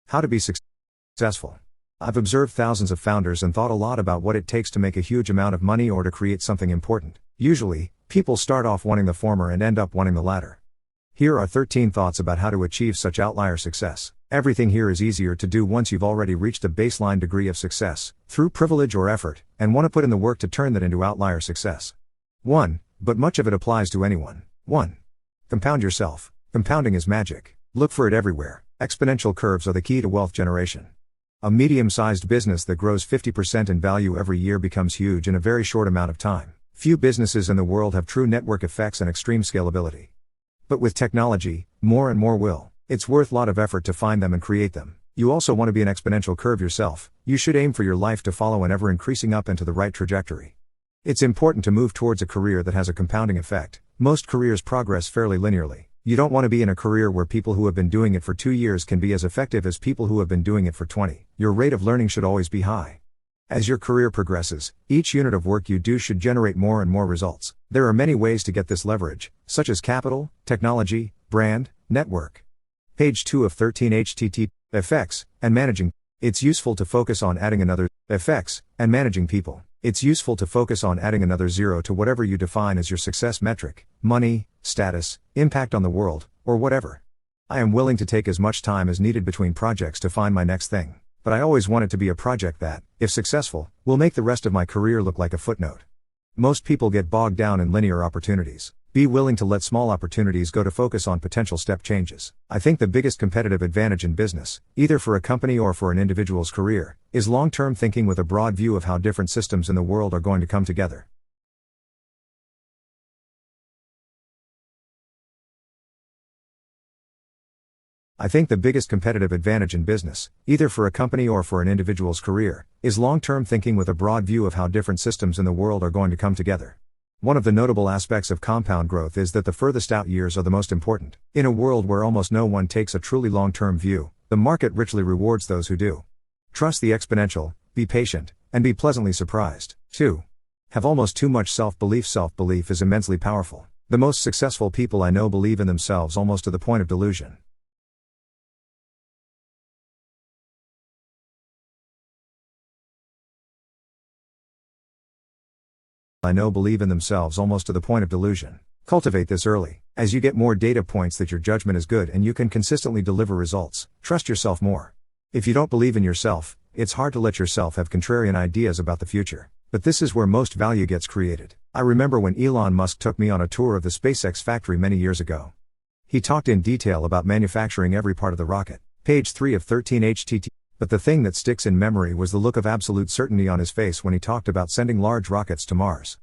How to be successful. I've observed thousands of founders and thought a lot about what it takes to make a huge amount of money or to create something important. Usually, people start off wanting the former and end up wanting the latter. Here are 13 thoughts about how to achieve such outlier success. Everything here is easier to do once you've already reached a baseline degree of success, through privilege or effort, and want to put in the work to turn that into outlier success. 1. But much of it applies to anyone. 1. Compound yourself. Compounding is magic. Look for it everywhere. Exponential curves are the key to wealth generation. A medium-sized business that grows 50% in value every year becomes huge in a very short amount of time. Few businesses in the world have true network effects and extreme scalability. But with technology, more and more will. It's worth a lot of effort to find them and create them. You also want to be an exponential curve yourself. You should aim for your life to follow an ever-increasing up and to the right trajectory. It's important to move towards a career that has a compounding effect. Most careers progress fairly linearly. You don't want to be in a career where people who have been doing it for 2 years can be as effective as people who have been doing it for 20. Your rate of learning should always be high. As your career progresses, each unit of work you do should generate more and more results. There are many ways to get this leverage, such as capital, technology, brand, network. Page 2 of 13 HTTP effects and managing. It's useful to focus on adding another effects and managing people. It's useful to focus on adding another zero to whatever you define as your success metric, money, status, impact on the world, or whatever. I am willing to take as much time as needed between projects to find my next thing, but I always want it to be a project that, if successful, will make the rest of my career look like a footnote. Most people get bogged down in linear opportunities. Be willing to let small opportunities go to focus on potential step changes. I think the biggest competitive advantage in business, either for a company or for an individual's career, is long-term thinking with a broad view of how different systems in the world are going to come together. I think the biggest competitive advantage in business, either for a company or for an individual's career, is long-term thinking with a broad view of how different systems in the world are going to come together. One of the notable aspects of compound growth is that the furthest out years are the most important. In a world where almost no one takes a truly long-term view, the market richly rewards those who do. Trust the exponential, be patient, and be pleasantly surprised. 2. Have almost too much self-belief. Self-belief is immensely powerful. The most successful people I know believe in themselves almost to the point of delusion. Believe in themselves almost to the point of delusion. Cultivate this early. As you get more data points that your judgment is good and you can consistently deliver results, trust yourself more. If you don't believe in yourself, it's hard to let yourself have contrarian ideas about the future. But this is where most value gets created. I remember when Elon Musk took me on a tour of the SpaceX factory many years ago. He talked in detail about manufacturing every part of the rocket. Page 3 of 13 HTT. But the thing that sticks in memory was the look of absolute certainty on his face when he talked about sending large rockets to Mars.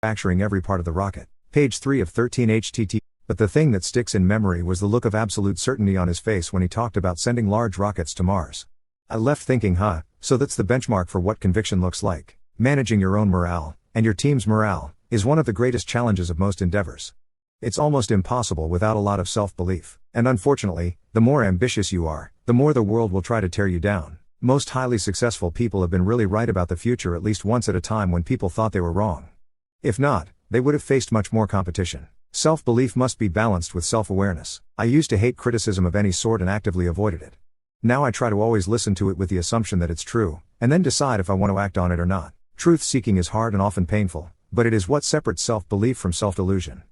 Manufacturing every part of the rocket. Page 3 of 13 HTT. But the thing that sticks in memory was the look of absolute certainty on his face when he talked about sending large rockets to Mars. I left thinking, so that's the benchmark for what conviction looks like. Managing your own morale, and your team's morale, is one of the greatest challenges of most endeavors. It's almost impossible without a lot of self-belief. And unfortunately, the more ambitious you are, the more the world will try to tear you down. Most highly successful people have been really right about the future at least once at a time when people thought they were wrong. If not, they would have faced much more competition. Self-belief must be balanced with self-awareness. I used to hate criticism of any sort and actively avoided it. Now I try to always listen to it with the assumption that it's true, and then decide if I want to act on it or not. Truth-seeking is hard and often painful, but it is what separates self-belief from self-delusion.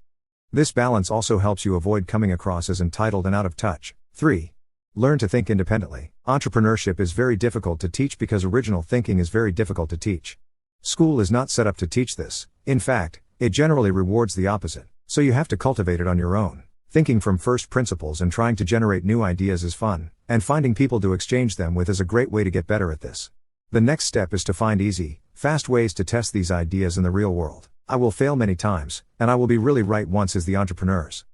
This balance also helps you avoid coming across as entitled and out of touch. 3. Learn to think independently. Entrepreneurship is very difficult to teach because original thinking is very difficult to teach. School is not set up to teach this. In fact, it generally rewards the opposite. So you have to cultivate it on your own. Thinking from first principles and trying to generate new ideas is fun, and finding people to exchange them with is a great way to get better at this. The next step is to find easy, fast ways to test these ideas in the real world. I will fail many times, and I will be really right once as the entrepreneurs.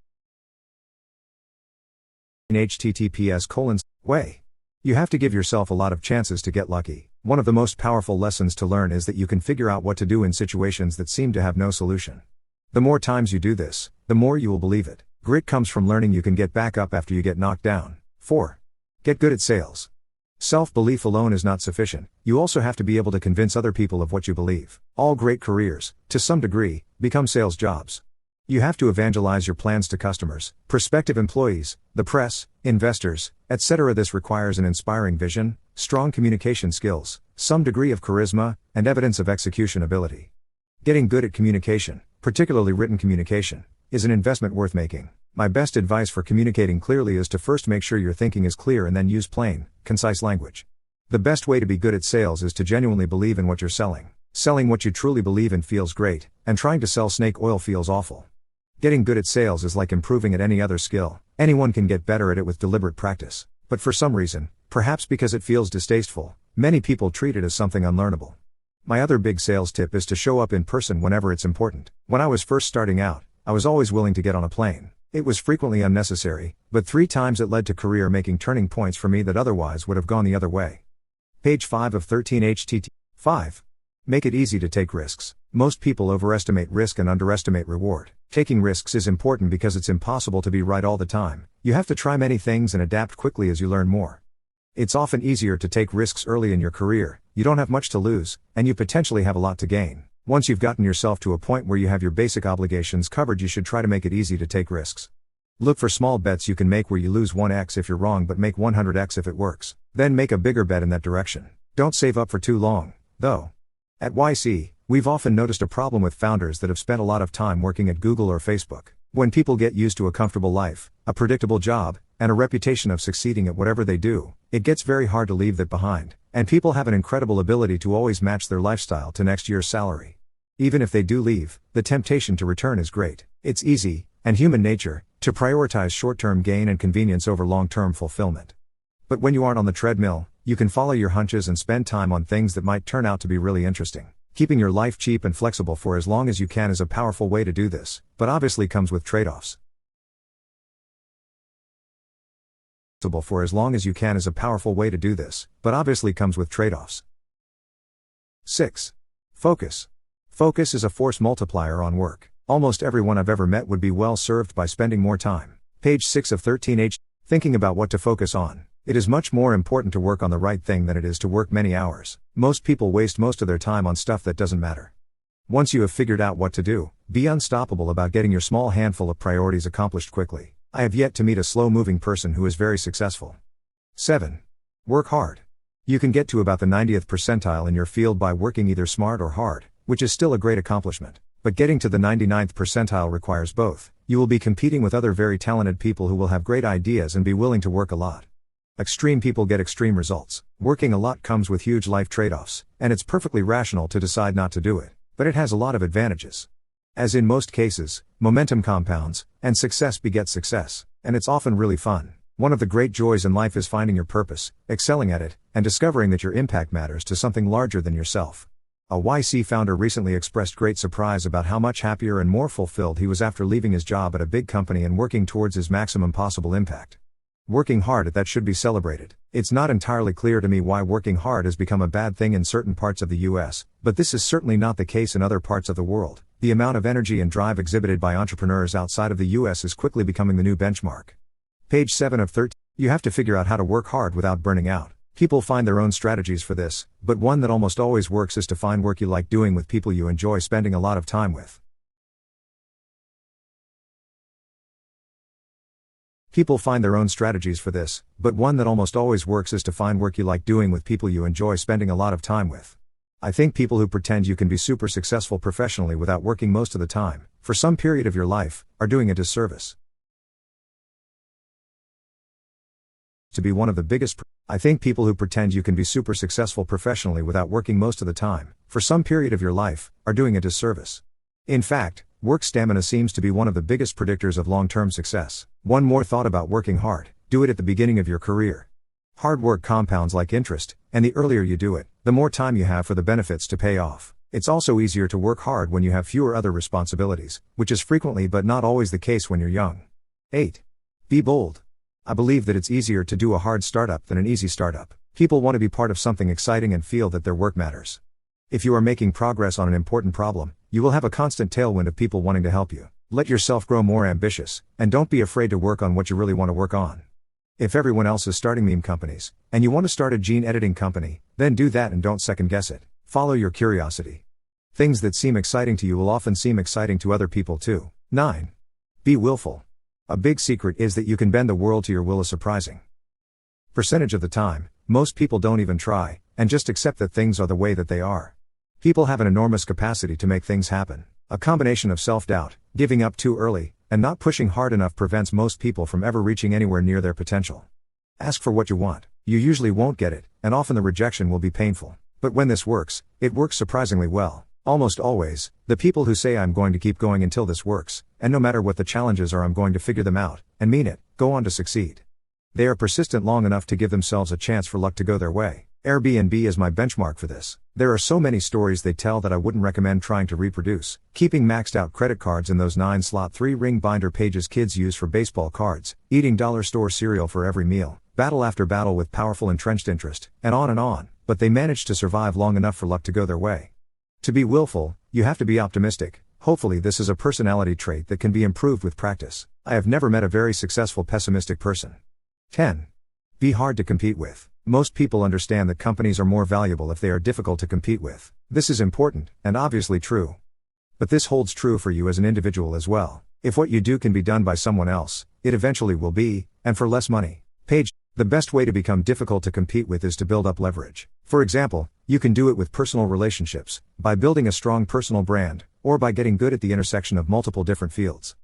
HTTPS://way. You have to give yourself a lot of chances to get lucky. One of the most powerful lessons to learn is that you can figure out what to do in situations that seem to have no solution. The more times you do this, the more you will believe it. Grit comes from learning you can get back up after you get knocked down. 4. Get good at sales. Self-belief alone is not sufficient. You also have to be able to convince other people of what you believe. All great careers, to some degree, become sales jobs. You have to evangelize your plans to customers, prospective employees, the press, investors, etc. This requires an inspiring vision, strong communication skills, some degree of charisma, and evidence of execution ability. Getting good at communication, particularly written communication, is an investment worth making. My best advice for communicating clearly is to first make sure your thinking is clear and then use plain, concise language. The best way to be good at sales is to genuinely believe in what you're selling. Selling what you truly believe in feels great, and trying to sell snake oil feels awful. Getting good at sales is like improving at any other skill. Anyone can get better at it with deliberate practice. But for some reason, perhaps because it feels distasteful, many people treat it as something unlearnable. My other big sales tip is to show up in person whenever it's important. When I was first starting out, I was always willing to get on a plane. It was frequently unnecessary, but 3 times it led to career-making turning points for me that otherwise would have gone the other way. Page 5 of 13 HTT. 5. Make it easy to take risks. Most people overestimate risk and underestimate reward. Taking risks is important because it's impossible to be right all the time. You have to try many things and adapt quickly as you learn more. It's often easier to take risks early in your career. You don't have much to lose, and you potentially have a lot to gain. Once you've gotten yourself to a point where you have your basic obligations covered, you should try to make it easy to take risks. Look for small bets you can make where you lose 1x if you're wrong but make 100x if it works. Then make a bigger bet in that direction. Don't save up for too long, though. At YC, we've often noticed a problem with founders that have spent a lot of time working at Google or Facebook. When people get used to a comfortable life, a predictable job, and a reputation of succeeding at whatever they do, it gets very hard to leave that behind, and people have an incredible ability to always match their lifestyle to next year's salary. Even if they do leave, the temptation to return is great. It's easy, and human nature, to prioritize short-term gain and convenience over long-term fulfillment. But when you aren't on the treadmill, you can follow your hunches and spend time on things that might turn out to be really interesting. Keeping your life cheap and flexible for as long as you can is a powerful way to do this, but obviously comes with trade-offs. For as long as you can is a powerful way to do this, but obviously comes with trade-offs. 6. Focus. Focus is a force multiplier on work. Almost everyone I've ever met would be well served by spending more time. Page 6 of 13H. Thinking about what to focus on. It is much more important to work on the right thing than it is to work many hours. Most people waste most of their time on stuff that doesn't matter. Once you have figured out what to do, be unstoppable about getting your small handful of priorities accomplished quickly. I have yet to meet a slow-moving person who is very successful. 7. Work hard. You can get to about the 90th percentile in your field by working either smart or hard, which is still a great accomplishment. But getting to the 99th percentile requires both. You will be competing with other very talented people who will have great ideas and be willing to work a lot. Extreme people get extreme results. Working a lot comes with huge life trade-offs, and it's perfectly rational to decide not to do it. But it has a lot of advantages. As in most cases, momentum compounds, and success begets success, and it's often really fun. One of the great joys in life is finding your purpose, excelling at it, and discovering that your impact matters to something larger than yourself. A YC founder recently expressed great surprise about how much happier and more fulfilled he was after leaving his job at a big company and working towards his maximum possible impact. Working hard at that should be celebrated. It's not entirely clear to me why working hard has become a bad thing in certain parts of the US, but this is certainly not the case in other parts of the world. The amount of energy and drive exhibited by entrepreneurs outside of the US is quickly becoming the new benchmark. Page 7 of 13. You have to figure out how to work hard without burning out. People find their own strategies for this, but one that almost always works is to find work you like doing with people you enjoy spending a lot of time with. People find their own strategies for this, but one that almost always works is to find work you like doing with people you enjoy spending a lot of time with. I think people who pretend you can be super successful professionally without working most of the time, for some period of your life, are doing a disservice. I think people who pretend you can be super successful professionally without working most of the time, for some period of your life, are doing a disservice. In fact, work stamina seems to be one of the biggest predictors of long-term success. One more thought about working hard: do it at the beginning of your career. Hard work compounds like interest, and the earlier you do it, the more time you have for the benefits to pay off. It's also easier to work hard when you have fewer other responsibilities, which is frequently but not always the case when you're young. 8. Be bold. I believe that it's easier to do a hard startup than an easy startup. People want to be part of something exciting and feel that their work matters. If you are making progress on an important problem, you will have a constant tailwind of people wanting to help you. Let yourself grow more ambitious, and don't be afraid to work on what you really want to work on. If everyone else is starting meme companies, and you want to start a gene editing company, then do that and don't second guess it. Follow your curiosity. Things that seem exciting to you will often seem exciting to other people too. 9. Be willful. A big secret is that you can bend the world to your will. A surprising percentage of the time, most people don't even try, and just accept that things are the way that they are. People have an enormous capacity to make things happen. A combination of self-doubt, giving up too early, and not pushing hard enough prevents most people from ever reaching anywhere near their potential. Ask for what you want. You usually won't get it, and often the rejection will be painful. But when this works, it works surprisingly well. Almost always, the people who say I'm going to keep going until this works, and no matter what the challenges are I'm going to figure them out, and mean it, go on to succeed. They are persistent long enough to give themselves a chance for luck to go their way. Airbnb is my benchmark for this. There are so many stories they tell that I wouldn't recommend trying to reproduce. Keeping maxed out credit cards in those 9-slot 3-ring binder pages kids use for baseball cards, eating dollar store cereal for every meal, battle after battle with powerful entrenched interest, and on, but they managed to survive long enough for luck to go their way. To be willful, you have to be optimistic. Hopefully this is a personality trait that can be improved with practice. I have never met a very successful pessimistic person. 10. Be hard to compete with. Most people understand that companies are more valuable if they are difficult to compete with. This is important, and obviously true. But this holds true for you as an individual as well. If what you do can be done by someone else, it eventually will be, and for less money. Page. The best way to become difficult to compete with is to build up leverage. For example, you can do it with personal relationships, by building a strong personal brand, or by getting good at the intersection of multiple different fields.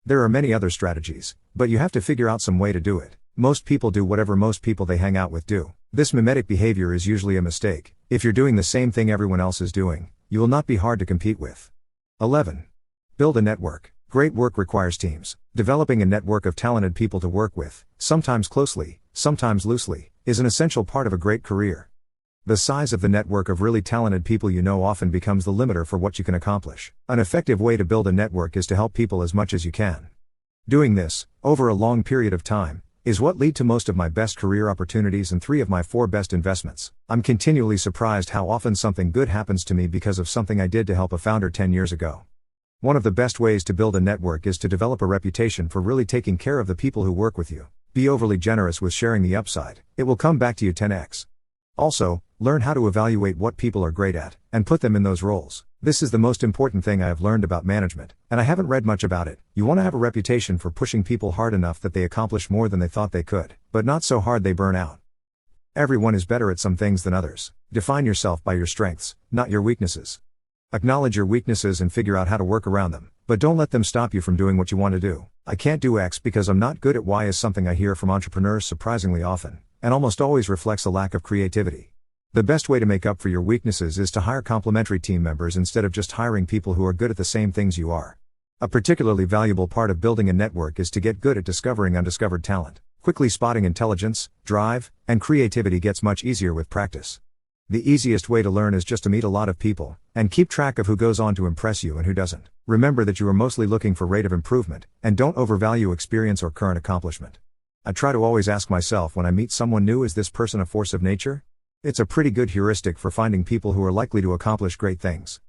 There are many other strategies, but you have to figure out some way to do it. Most people do whatever most people they hang out with do. This mimetic behavior is usually a mistake. If you're doing the same thing everyone else is doing, you will not be hard to compete with. 11. Build a network. Great work requires teams. Developing a network of talented people to work with, sometimes closely, sometimes loosely, is an essential part of a great career. The size of the network of really talented people you know often becomes the limiter for what you can accomplish. An effective way to build a network is to help people as much as you can. Doing this, over a long period of time, is what led to most of my best career opportunities and 3 of my 4 best investments. I'm continually surprised how often something good happens to me because of something I did to help a founder 10 years ago. One of the best ways to build a network is to develop a reputation for really taking care of the people who work with you. Be overly generous with sharing the upside. It will come back to you 10x. Also, learn how to evaluate what people are great at, and put them in those roles. This is the most important thing I have learned about management, and I haven't read much about it. You want to have a reputation for pushing people hard enough that they accomplish more than they thought they could, but not so hard they burn out. Everyone is better at some things than others. Define yourself by your strengths, not your weaknesses. Acknowledge your weaknesses and figure out how to work around them, but don't let them stop you from doing what you want to do. I can't do X because I'm not good at Y is something I hear from entrepreneurs surprisingly often, and almost always reflects a lack of creativity. The best way to make up for your weaknesses is to hire complementary team members instead of just hiring people who are good at the same things you are. A particularly valuable part of building a network is to get good at discovering undiscovered talent. Quickly spotting intelligence, drive, and creativity gets much easier with practice. The easiest way to learn is just to meet a lot of people, and keep track of who goes on to impress you and who doesn't. Remember that you are mostly looking for rate of improvement, and don't overvalue experience or current accomplishment. I try to always ask myself when I meet someone new, is this person a force of nature? It's a pretty good heuristic for finding people who are likely to accomplish great things.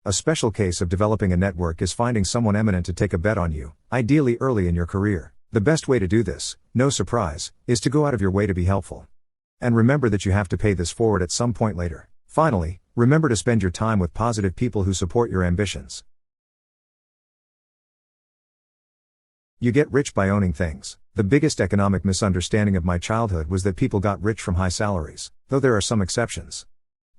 A special case of developing a network is finding someone eminent to take a bet on you, ideally early in your career. The best way to do this, no surprise, is to go out of your way to be helpful. And remember that you have to pay this forward at some point later. Finally, remember to spend your time with positive people who support your ambitions. You get rich by owning things. The biggest economic misunderstanding of my childhood was that people got rich from high salaries, though there are some exceptions.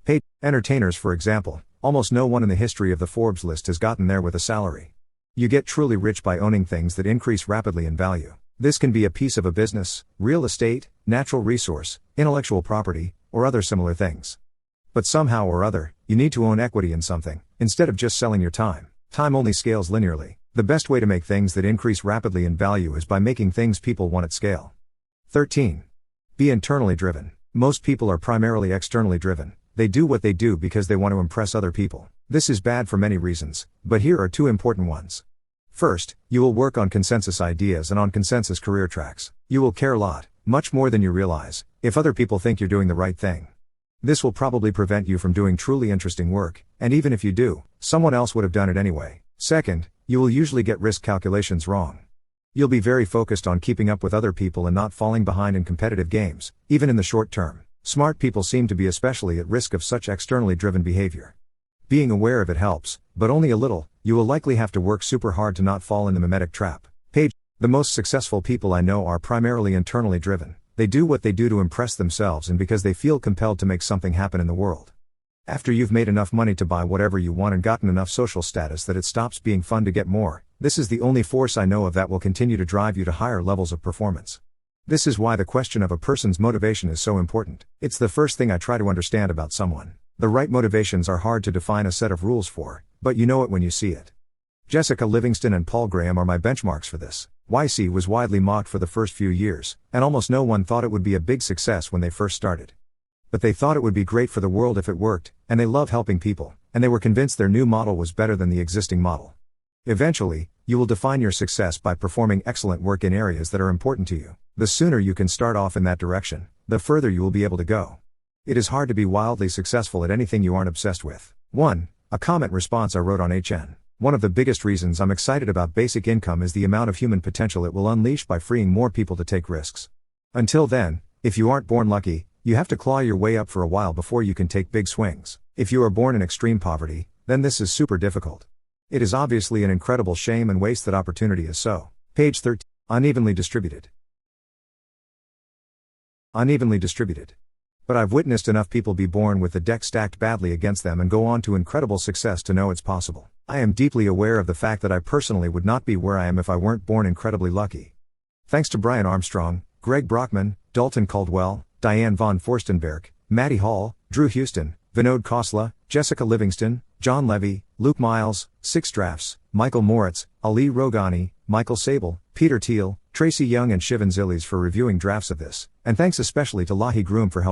Paid entertainers, for example, almost no one in the history of the Forbes list has gotten there with a salary. You get truly rich by owning things that increase rapidly in value. This can be a piece of a business, real estate, natural resource, intellectual property, or other similar things. But somehow or other, you need to own equity in something, instead of just selling your time. Time only scales linearly. The best way to make things that increase rapidly in value is by making things people want at scale. 13. Be internally driven. Most people are primarily externally driven. They do what they do because they want to impress other people. This is bad for many reasons, but here are 2 important ones. First, you will work on consensus ideas and on consensus career tracks. You will care a lot, much more than you realize, if other people think you're doing the right thing. This will probably prevent you from doing truly interesting work, and even if you do, someone else would have done it anyway. Second, you will usually get risk calculations wrong. You'll be very focused on keeping up with other people and not falling behind in competitive games, even in the short term. Smart people seem to be especially at risk of such externally driven behavior. Being aware of it helps, but only a little. You will likely have to work super hard to not fall in the mimetic trap. Page. The most successful people I know are primarily internally driven. They do what they do to impress themselves and because they feel compelled to make something happen in the world. After you've made enough money to buy whatever you want and gotten enough social status that it stops being fun to get more, this is the only force I know of that will continue to drive you to higher levels of performance. This is why the question of a person's motivation is so important. It's the first thing I try to understand about someone. The right motivations are hard to define a set of rules for, but you know it when you see it. Jessica Livingston and Paul Graham are my benchmarks for this. YC was widely mocked for the first few years, and almost no one thought it would be a big success when they first started. But they thought it would be great for the world if it worked, and they love helping people, and they were convinced their new model was better than the existing model. Eventually, you will define your success by performing excellent work in areas that are important to you. The sooner you can start off in that direction, the further you will be able to go. It is hard to be wildly successful at anything you aren't obsessed with. 1. A comment response I wrote on HN. One of the biggest reasons I'm excited about basic income is the amount of human potential it will unleash by freeing more people to take risks. Until then, if you aren't born lucky, you have to claw your way up for a while before you can take big swings. If you are born in extreme poverty, then this is super difficult. It is obviously an incredible shame and waste that opportunity is so. Page 13. Unevenly distributed. Unevenly distributed. But I've witnessed enough people be born with the deck stacked badly against them and go on to incredible success to know it's possible. I am deeply aware of the fact that I personally would not be where I am if I weren't born incredibly lucky. Thanks to Brian Armstrong, Greg Brockman, Dalton Caldwell, Diane von Forstenberg, Maddie Hall, Drew Houston, Vinod Khosla, Jessica Livingston, John Levy, Luke Miles, Six Drafts, Michael Moritz, Ali Rogani, Michael Sable, Peter Thiel, Tracy Young and Shivan Zillies for reviewing drafts of this, and thanks especially to Lahi Groom for helping.